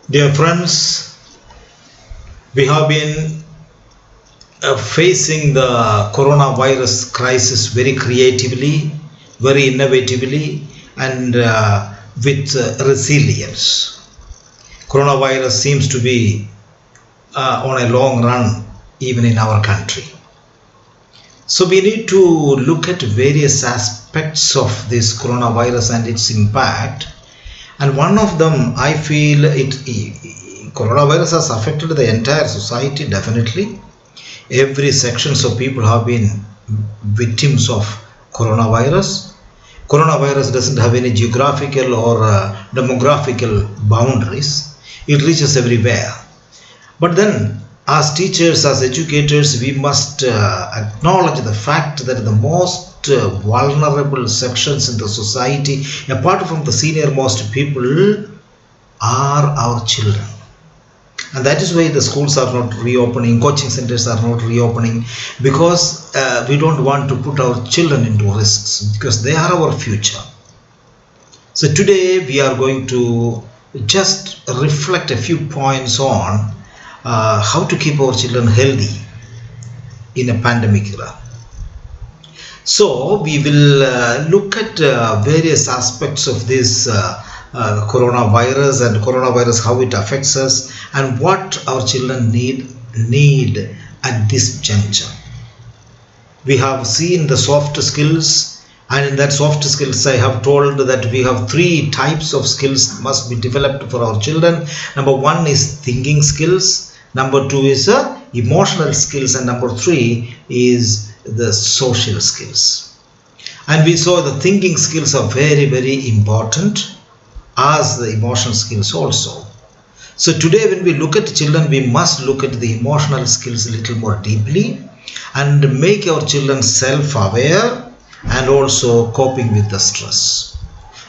Dear friends, we have been facing the coronavirus crisis very creatively, very innovatively, and with resilience. Coronavirus seems to be on a long run, even in our country. So we need to look at various aspects of this coronavirus and its impact. And one of them, I feel, coronavirus has affected the entire society definitely. Every sections of people have been victims of coronavirus. Coronavirus doesn't have any geographical or demographical boundaries. It reaches everywhere. But then, as teachers, as educators, we must acknowledge the fact that the most vulnerable sections in the society, apart from the senior most people, are our children. And that is why the schools are not reopening, coaching centers are not reopening, because we don't want to put our children into risks, because they are our future. So today we are going to just reflect a few points on how to keep our children healthy in a pandemic era. So we will look at various aspects of this coronavirus and coronavirus, how it affects us, and what our children need at this juncture. We have seen the soft skills, and in that soft skills I have told that we have three types of skills must be developed for our children. Number one is thinking skills, number two is emotional skills, and number three is the social skills. And we saw the thinking skills are very, very important, as the emotional skills also. So today when we look at children, we must look at the emotional skills a little more deeply and make our children self-aware and also coping with the stress.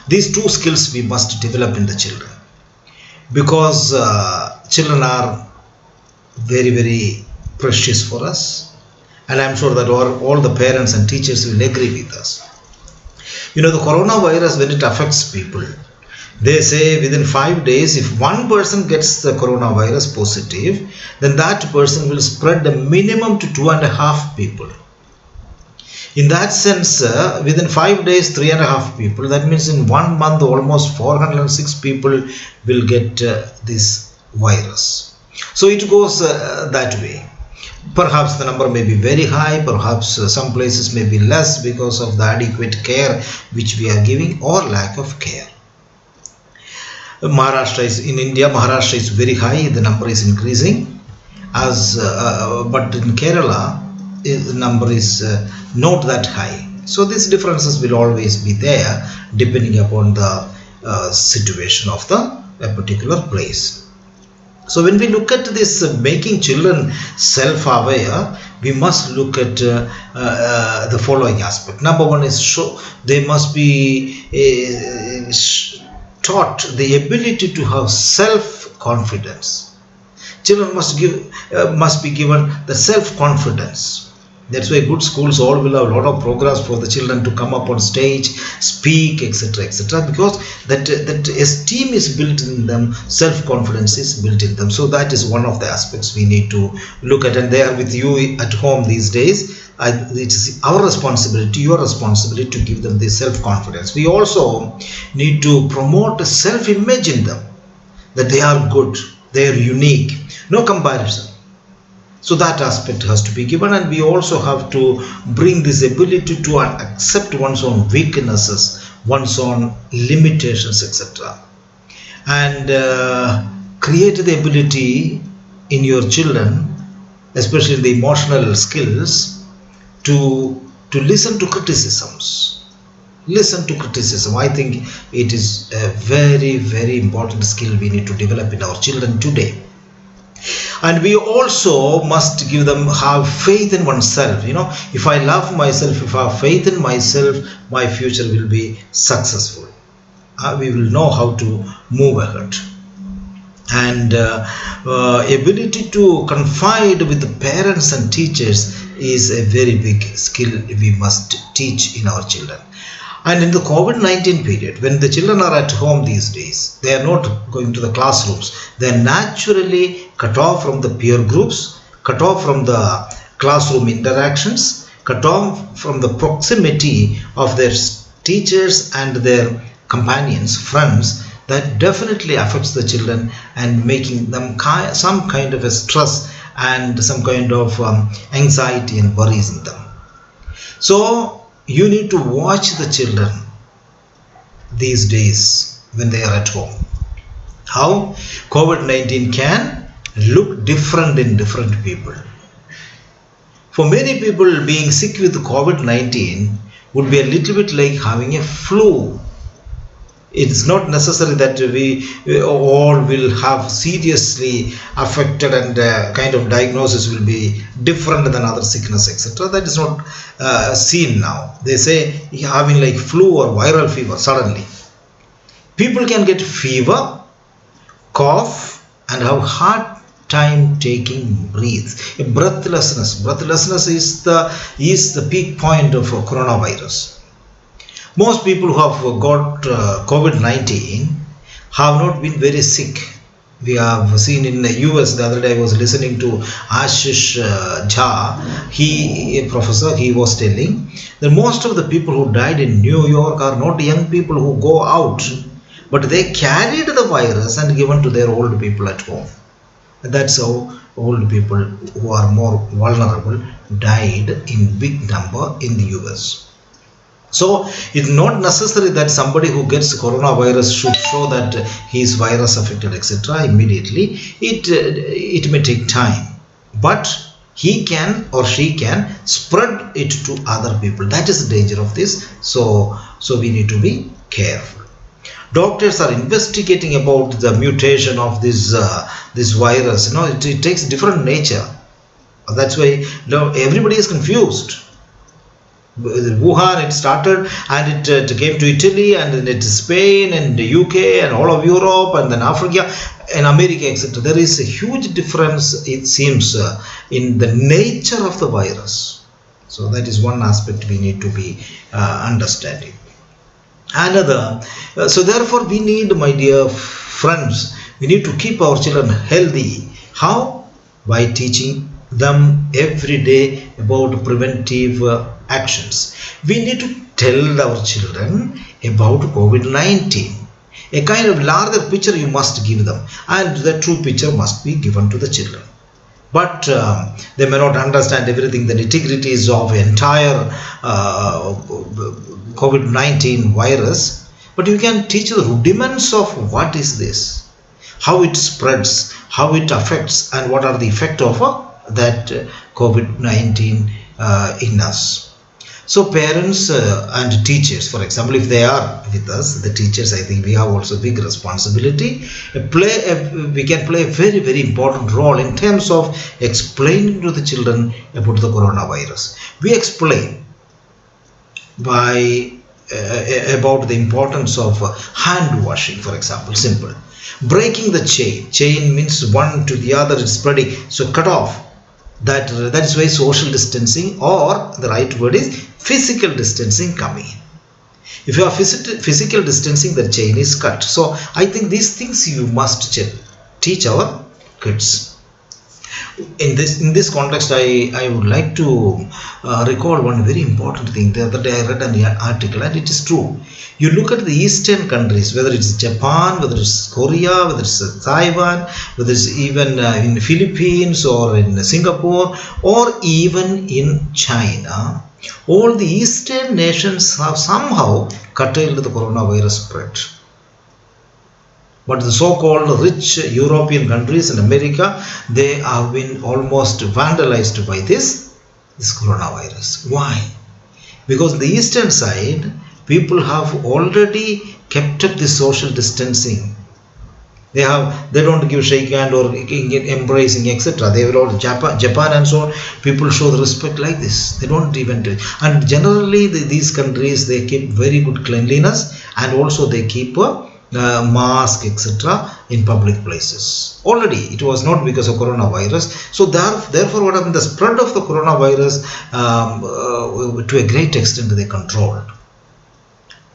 These two skills we must develop in the children, because children are very, very precious for us. And I'm sure that all the parents and teachers will agree with us. You know, the coronavirus, when it affects people, they say within 5 days, if one person gets the coronavirus positive, then that person will spread a minimum to 2.5 people. In that sense, within 5 days, 3.5 people, that means in 1 month, almost 406 people will get this virus. So it goes that way. Perhaps the number may be very high, perhaps some places may be less because of the adequate care which we are giving or lack of care. Maharashtra is in India, Maharashtra is very high, the number is increasing, but in Kerala the number is not that high. So these differences will always be there depending upon the situation of a particular place. So when we look at this making children self-aware, we must look at the following aspect. Number one is they must be taught the ability to have self-confidence. Children must be given the self-confidence. That's why good schools all will have a lot of programs for the children to come up on stage, speak, etc., etc. Because that esteem is built in them, self-confidence is built in them. So that is one of the aspects we need to look at. And they are with you at home these days. It is our responsibility, your responsibility, to give them this self-confidence. We also need to promote a self-image in them, that they are good, they are unique, no comparison. So that aspect has to be given, and we also have to bring this ability to accept one's own weaknesses, one's own limitations, etc. And create the ability in your children, especially the emotional skills, to listen to criticisms. Listen to criticism. I think it is a very, very important skill we need to develop in our children today. And we also must have faith in oneself. You know, if I love myself, if I have faith in myself, my future will be successful. We will know how to move ahead. And ability to confide with the parents and teachers is a very big skill we must teach in our children. And in the COVID-19 period, when the children are at home these days, they are not going to the classrooms. They are naturally cut off from the peer groups, cut off from the classroom interactions, cut off from the proximity of their teachers and their companions, friends. That definitely affects the children and making them some kind of a stress and some kind of anxiety and worries in them. So you need to watch the children these days when they are at home. How COVID-19 can look different in different people. For many people, being sick with COVID-19 would be a little bit like having a flu. It's not necessary that we all will have seriously affected and kind of diagnosis will be different than other sickness, etc. That is not seen now. They say having like flu or viral fever suddenly. People can get fever, cough, and have hard time taking breath. Breathlessness. Breathlessness is the peak point of coronavirus. Most people who have got COVID-19 have not been very sick. We have seen in the US, the other day I was listening to Ashish Jha, a professor, he was telling that most of the people who died in New York are not young people who go out, but they carried the virus and given to their old people at home. And that's how old people who are more vulnerable died in big number in the US. So it's not necessary that somebody who gets coronavirus should show that he is virus affected, etc. immediately. It may take time, but he can or she can spread it to other people. That is the danger of this. So we need to be careful. Doctors are investigating about the mutation of this virus. It takes different nature. That's why everybody is confused. Wuhan, it started and it came to Italy and then it is Spain and the UK and all of Europe and then Africa and America, etc. There is a huge difference, it seems, in the nature of the virus. So that is one aspect we need to be understanding. Another, so therefore we need, my dear friends, we need to keep our children healthy. How? By teaching them every day about preventive actions. We need to tell our children about COVID-19. A kind of larger picture you must give them, and the true picture must be given to the children. But they may not understand everything, the nitty-gritties of entire COVID-19 virus, but you can teach the rudiments of what is this, how it spreads, how it affects, and what are the effects of that COVID-19 in us. So parents and teachers, for example, if they are with us, the teachers, I think we have also big responsibility. We can play a very, very important role in terms of explaining to the children about the coronavirus. We explain by about the importance of hand washing, for example, simple. Breaking the chain. Chain means one to the other is spreading. So cut off. That is why social distancing, or the right word is physical distancing, coming in. If you are physical distancing, the chain is cut. So I think these things you must teach our kids. In this context, I would like to recall one very important thing. The other day I read an article, and it is true. You look at the eastern countries, whether it's Japan, whether it's Korea, whether it's Taiwan, whether it's even in Philippines or in Singapore or even in China, all the eastern nations have somehow curtailed the coronavirus spread. But the so-called rich European countries and America, they have been almost vandalized by this coronavirus. Why? Because on the eastern side, people have already kept up the social distancing. They don't give shake hand or embracing, etc. They will all Japan and so on. People show the respect like this. They don't even do it. And generally these countries, they keep very good cleanliness, and also they keep mask, etc. in public places. Already it was not because of coronavirus. So therefore what happened, the spread of the coronavirus to a great extent they controlled.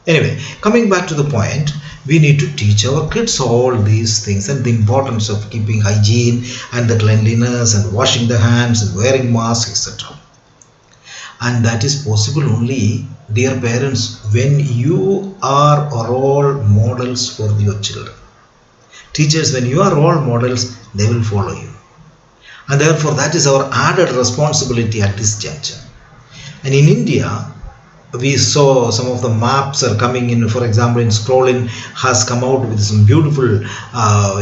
Anyway, coming back to the point, we need to teach our kids all these things and the importance of keeping hygiene and the cleanliness and washing the hands and wearing masks, etc. And that is possible only, dear parents, when you are role models for your children. Teachers, when you are role models, they will follow you. And therefore, that is our added responsibility at this juncture. And in India, we saw some of the maps are coming in. For example, in Scrollin has come out with some beautiful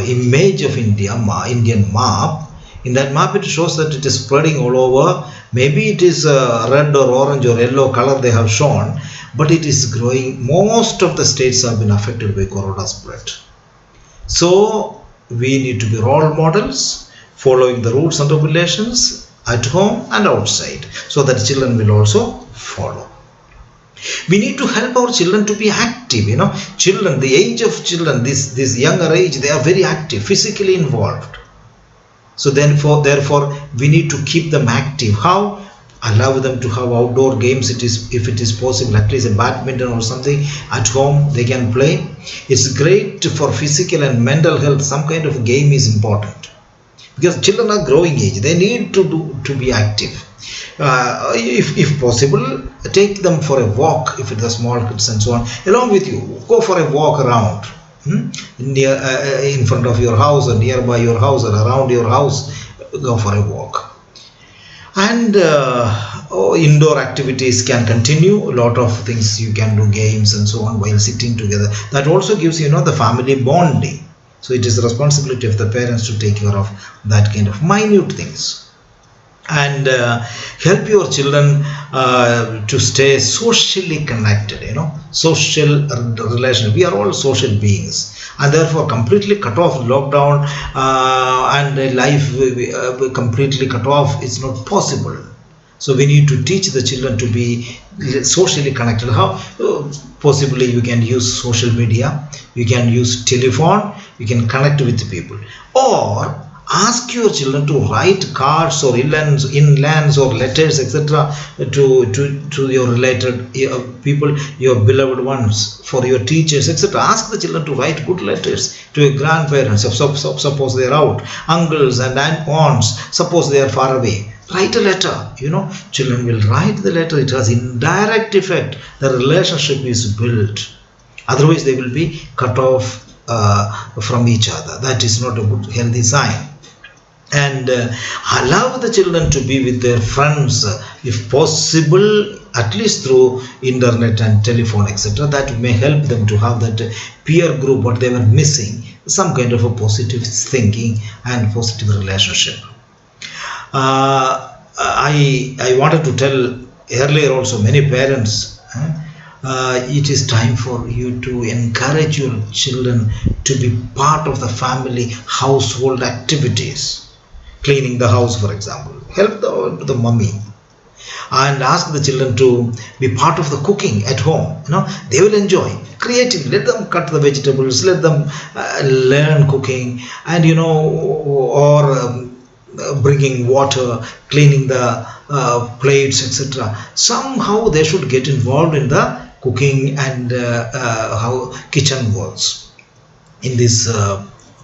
image of India, Indian map. In that map, it shows that it is spreading all over. Maybe it is red or orange or yellow color they have shown, but it is growing. Most of the states have been affected by corona spread. So we need to be role models, following the rules and regulations at home and outside, so that children will also follow. We need to help our children to be active. Children, the age of children, this younger age, they are very active, physically involved. So therefore, we need to keep them active. How? Allow them to have outdoor games. If it is possible, at least a badminton or something at home they can play. It's great for physical and mental health. Some kind of game is important, because children are growing age. They need to be active. If possible, take them for a walk. If it's a small kids and so on, along with you, go for a walk around. In front of your house or nearby your house or around your house, go for a walk. And indoor activities can continue. A lot of things you can do, games and so on, while sitting together. That also gives the family bonding. So it is the responsibility of the parents to take care of that kind of minute things. And help your children to stay socially connected. Social relation. We are all social beings, and therefore completely cut off lockdown and life completely cut off is not possible. So we need to teach the children to be socially connected. How? Possibly you can use social media, you can use telephone, you can connect with people, or ask your children to write cards or inlands or letters, etc., to your related people, your beloved ones, for your teachers, etc. Ask the children to write good letters to your grandparents. Suppose they are out, uncles and aunts. Suppose they are far away. Write a letter. Children will write the letter. It has indirect effect. The relationship is built. Otherwise, they will be cut off from each other. That is not a good, healthy sign. And allow the children to be with their friends, if possible, at least through internet and telephone, etc. That may help them to have that peer group, what they were missing, some kind of a positive thinking and positive relationship. I wanted to tell earlier also, many parents, it is time for you to encourage your children to be part of the family household activities. Cleaning the house, for example. Help the mummy. And ask the children to be part of the cooking at home. They will enjoy. Creatively, let them cut the vegetables, let them learn cooking, and or bringing water, cleaning the plates, etc. Somehow they should get involved in the cooking and how kitchen works in this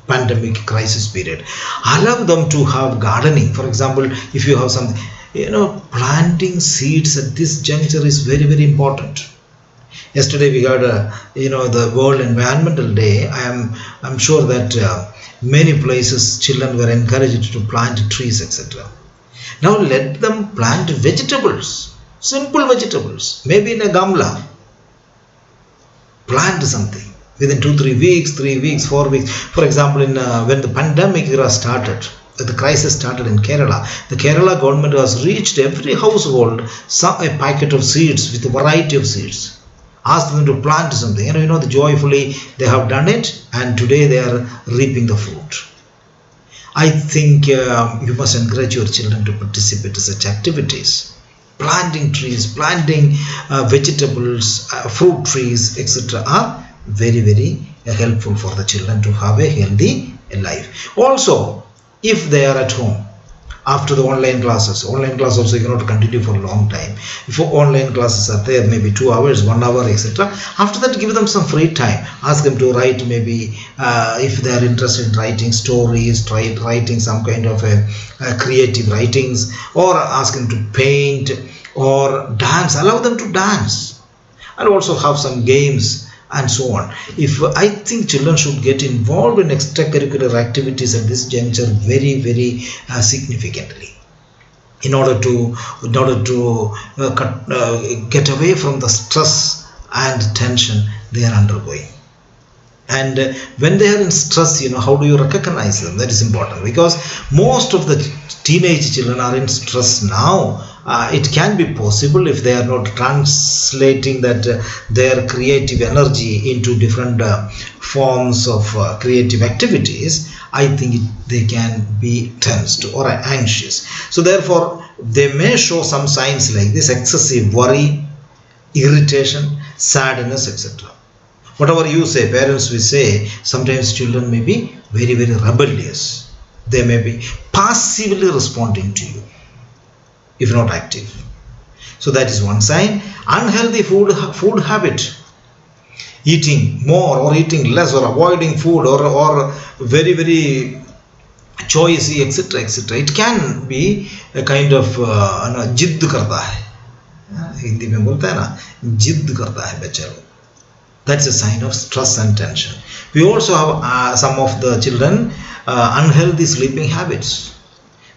pandemic crisis period. Allow them to have gardening. For example, if you have some, planting seeds at this juncture is very, very important. Yesterday we had the World Environmental Day. I'm sure that many places children were encouraged to plant trees, etc. Now let them plant vegetables, simple vegetables, maybe in a gamla. Plant something. Within 2-3 weeks, 3 weeks, 4 weeks. For example, when the pandemic era started, the crisis started in Kerala, the Kerala government has reached every household a packet of seeds with a variety of seeds. Asked them to plant something. Joyfully they have done it, and today they are reaping the fruit. I think you must encourage your children to participate in such activities. Planting trees, planting vegetables, fruit trees, etc. are very, very helpful for the children to have a healthy life. Also, if they are at home, after the online classes. Online class also you cannot continue for a long time. If online classes are there, maybe 2 hours, 1 hour, etc. After that, give them some free time. Ask them to write, maybe if they are interested in writing stories, try writing some kind of a creative writings, or ask them to paint or dance. Allow them to dance, and also have some games and so on. I think children should get involved in extracurricular activities at this juncture very, very significantly, in order to get away from the stress and tension they are undergoing. And when they are in stress, how do you recognize them? That is important, because most of the teenage children are in stress now. It can be possible if they are not translating their creative energy into different forms of creative activities. I think they can be tensed or anxious. So therefore, they may show some signs like this: excessive worry, irritation, sadness, etc. Whatever you say, parents will say, sometimes children may be very, very rebellious. They may be passively responding to you, if not active. So that is one sign. Unhealthy food habit, eating more or eating less, or avoiding food, or very, very choicy, etc., etc. It can be a kind of जिद्द करता है, हिंदी में बोलता है ना, जिद्द करता है बच्चा लोग. That's a sign of stress and tension. We also have some of the children unhealthy sleeping habits.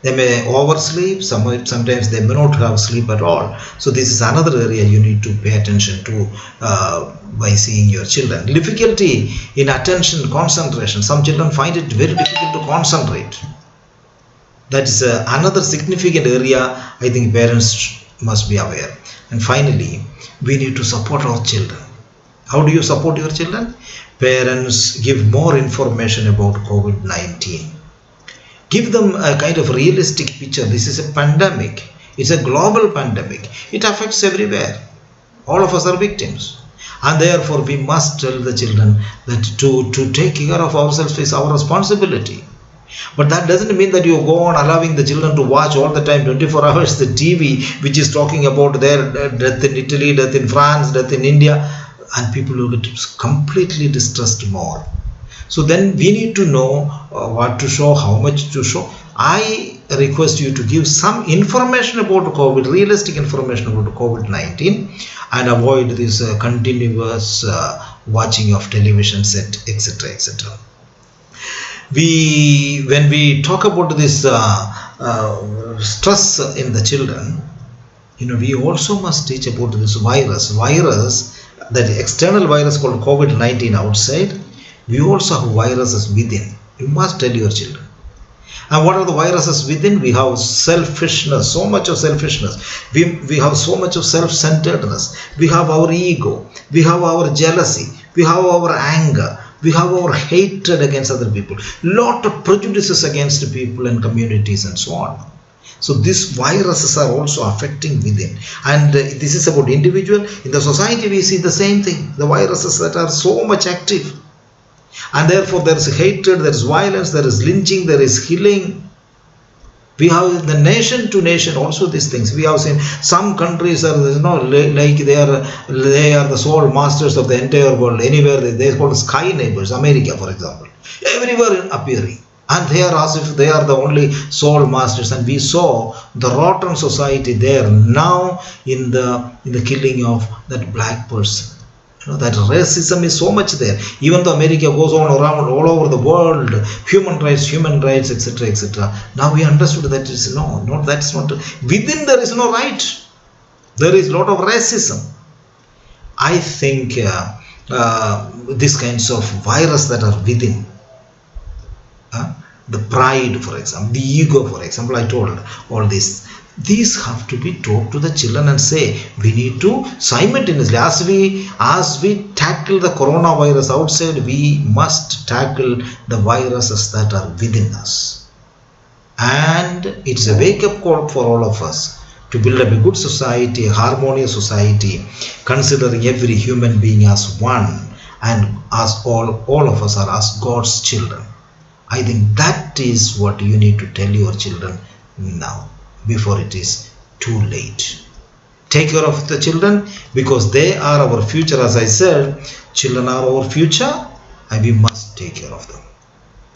They may oversleep, sometimes they may not have sleep at all. So this is another area you need to pay attention to by seeing your children. Difficulty in attention, concentration. Some children find it very difficult to concentrate. That is another significant area I think parents must be aware. And finally, we need to support our children. How do you support your children? Parents, give more information about COVID-19. Give them a kind of realistic picture. This is a pandemic. It's a global pandemic. It affects everywhere. All of us are victims. And therefore, we must tell the children that to take care of ourselves is our responsibility. But that doesn't mean that you go on allowing the children to watch all the time, 24 hours, the TV, which is talking about their death in Italy, death in France, death in India. And people will get completely distressed more. So then we need to know what to show, how much to show. I request you to give some information about COVID, realistic information about COVID-19, and avoid this continuous watching of television set, etc., etc. When we talk about this stress in the children, we also must teach about this virus, that external virus called COVID-19 outside. We also have viruses within. You must tell your children. And what are the viruses within? We have selfishness, so much of selfishness. We have so much of self-centeredness. We have our ego. We have our jealousy. We have our anger. We have our hatred against other people. Lot of prejudices against people and communities and so on. So these viruses are also affecting within. And this is about individual. In the society, we see the same thing. The viruses that are so much active. And therefore, there is hatred, there is violence, there is lynching, there is killing. We have the nation to nation also these things. We have seen some countries are, like they are the sole masters of the entire world. Anywhere they are called sky neighbors. America, for example, everywhere appearing. And they are as if they are the only sole masters. And we saw the rotten society there now in the killing of that black person. That racism is so much there. Even though America goes on around all over the world, human rights, etc., etc. Now we understood that is that's not. Within there is no right. There is a lot of racism. I think these kinds of virus that are within. The pride, for example, the ego, for example, I told all this. These have to be taught to the children and say, we need to simultaneously, as we tackle the coronavirus outside, we must tackle the viruses that are within us. And it's a wake-up call for all of us to build up a good society, a harmonious society, considering every human being as one, and as all of us are as God's children. I think that is what you need to tell your children now before it is too late. Take care of the children because they are our future. As I said, children are our future and we must take care of them.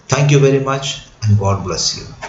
Thank you very much and God bless you.